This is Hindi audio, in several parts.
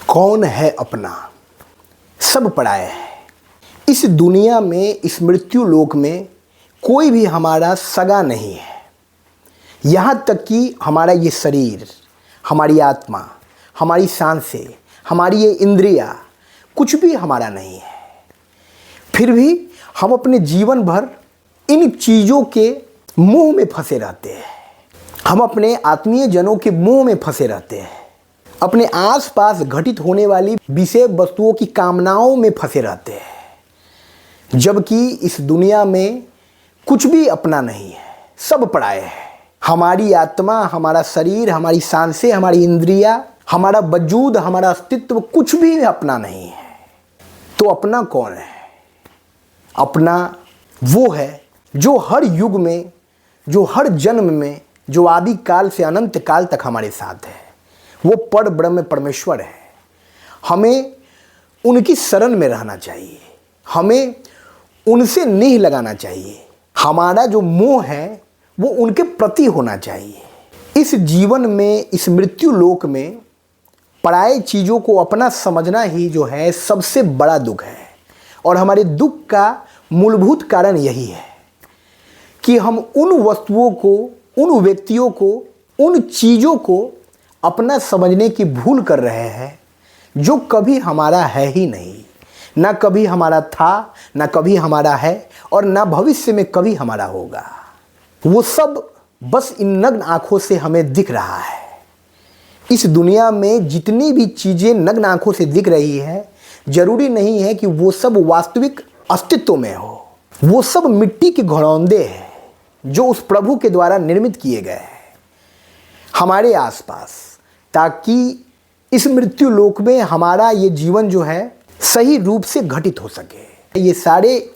कौन है अपना, सब पराया है। इस दुनिया में, इस मृत्यु लोक में कोई भी हमारा सगा नहीं है। यहाँ तक कि हमारा ये शरीर, हमारी आत्मा, हमारी सांसें, हमारी ये इंद्रियाँ, कुछ भी हमारा नहीं है। फिर भी हम अपने जीवन भर इन चीज़ों के मोह में फंसे रहते हैं। हम अपने आत्मीय जनों के मोह में फंसे रहते हैं। अपने आसपास घटित होने वाली विषय वस्तुओं की कामनाओं में फंसे रहते हैं, जबकि इस दुनिया में कुछ भी अपना नहीं है, सब पराया है। हमारी आत्मा, हमारा शरीर, हमारी सांसें, हमारी इंद्रियां, हमारा वजूद, हमारा अस्तित्व कुछ भी अपना नहीं है। तो अपना कौन है? अपना वो है जो हर युग में, जो हर जन्म में, जो आदि काल से अनंत काल तक हमारे साथ है। वो पर ब्रह्म परमेश्वर है। हमें उनकी शरण में रहना चाहिए, हमें उनसे नेह लगाना चाहिए। हमारा जो मोह है वो उनके प्रति होना चाहिए। इस जीवन में, इस मृत्यु लोक में पराये चीज़ों को अपना समझना ही जो है सबसे बड़ा दुख है। और हमारे दुख का मूलभूत कारण यही है कि हम उन वस्तुओं को, उन व्यक्तियों को, उन चीज़ों को अपना समझने की भूल कर रहे हैं जो कभी हमारा है ही नहीं। ना कभी हमारा था, ना कभी हमारा है, और ना भविष्य में कभी हमारा होगा। वो सब बस इन नग्न आँखों से हमें दिख रहा है। इस दुनिया में जितनी भी चीज़ें नग्न आँखों से दिख रही है, जरूरी नहीं है कि वो सब वास्तविक अस्तित्व में हो। वो सब मिट्टी के घरौंदे हैं जो उस प्रभु के द्वारा निर्मित किए गए हैं हमारे आसपास, ताकि इस मृत्यु लोक में हमारा ये जीवन जो है सही रूप से घटित हो सके। ये सारे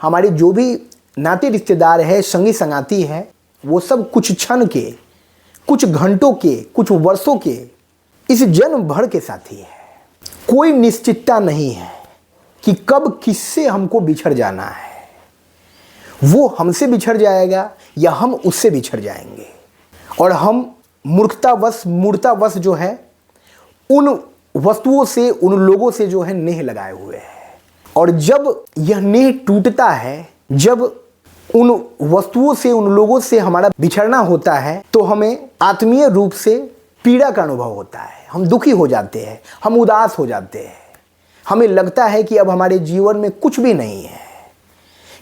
हमारे जो भी नाते रिश्तेदार है, संगी संगाती है, वो सब कुछ क्षण के, कुछ घंटों के, कुछ वर्षों के, इस जन्म भर के साथी है। कोई निश्चितता नहीं है कि कब किससे हमको बिछड़ जाना है। वो हमसे बिछड़ जाएगा या हम उससे बिछड़ जाएंगे। और हम मूर्खतावश जो है उन वस्तुओं से, उन लोगों से जो है नेह लगाए हुए हैं। और जब यह नेह टूटता है, जब उन वस्तुओं से, उन लोगों से हमारा बिछड़ना होता है, तो हमें आत्मीय रूप से पीड़ा का अनुभव होता है। हम दुखी हो जाते हैं, हम उदास हो जाते हैं। हमें लगता है कि अब हमारे जीवन में कुछ भी नहीं है,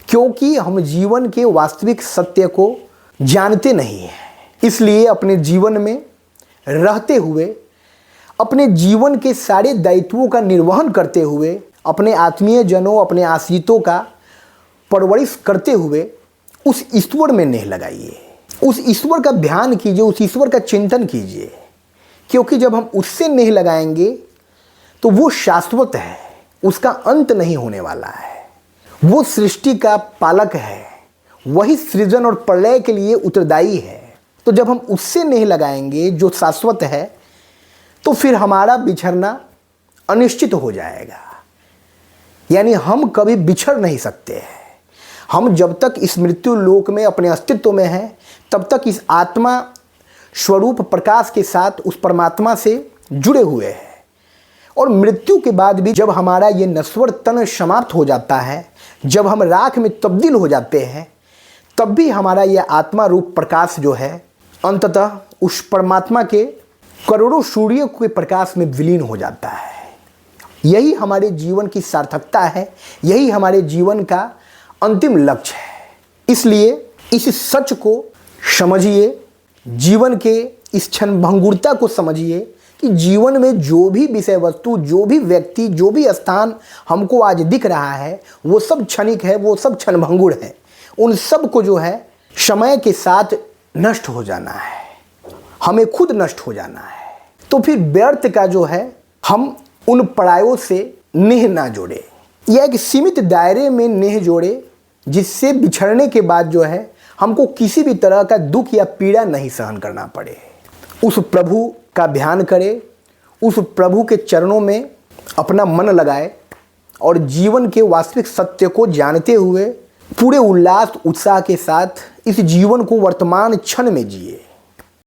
क्योंकि हम जीवन के वास्तविक सत्य को जानते नहीं हैं। इसलिए अपने जीवन में रहते हुए, अपने जीवन के सारे दायित्वों का निर्वहन करते हुए, अपने आत्मीय जनों, अपने आश्रितों का परवरिश करते हुए उस ईश्वर में नेह लगाइए। उस ईश्वर का ध्यान कीजिए, उस ईश्वर का चिंतन कीजिए, क्योंकि जब हम उससे नेह लगाएंगे तो वो शाश्वत है, उसका अंत नहीं होने वाला है। वो सृष्टि का पालक है, वही सृजन और प्रलय के लिए उत्तरदायी है। तो जब हम उससे नेह लगाएंगे जो शाश्वत है, तो फिर हमारा बिछड़ना अनिश्चित हो जाएगा। यानी हम कभी बिछड़ नहीं सकते हैं। हम जब तक इस मृत्यु लोक में अपने अस्तित्व में हैं, तब तक इस आत्मा स्वरूप प्रकाश के साथ उस परमात्मा से जुड़े हुए हैं। और मृत्यु के बाद भी जब हमारा ये नश्वर तन समाप्त हो जाता है, जब हम राख में तब्दील हो जाते हैं, तब भी हमारा यह आत्मा रूप प्रकाश जो है अंततः उस परमात्मा के करोड़ों सूर्यों के प्रकाश में विलीन हो जाता है। यही हमारे जीवन की सार्थकता है, यही हमारे जीवन का अंतिम लक्ष्य है। इसलिए इस सच को समझिए, जीवन के इस क्षणभंगुरता को समझिए कि जीवन में जो भी विषय वस्तु, जो भी व्यक्ति, जो भी स्थान हमको आज दिख रहा है, वो सब क्षणिक है, वो सब क्षणभंगुर है। उन सब को जो है समय के साथ नष्ट हो जाना है, हमें खुद नष्ट हो जाना है। तो फिर व्यर्थ का जो है हम उन परायों से नेह ना जोड़े, या एक सीमित दायरे में नेह जोड़े, जिससे बिछड़ने के बाद जो है हमको किसी भी तरह का दुख या पीड़ा नहीं सहन करना पड़े। उस प्रभु का ध्यान करें, उस प्रभु के चरणों में अपना मन लगाए और जीवन के वास्तविक सत्य को जानते हुए पूरे उल्लास उत्साह के साथ इस जीवन को वर्तमान क्षण में जिए।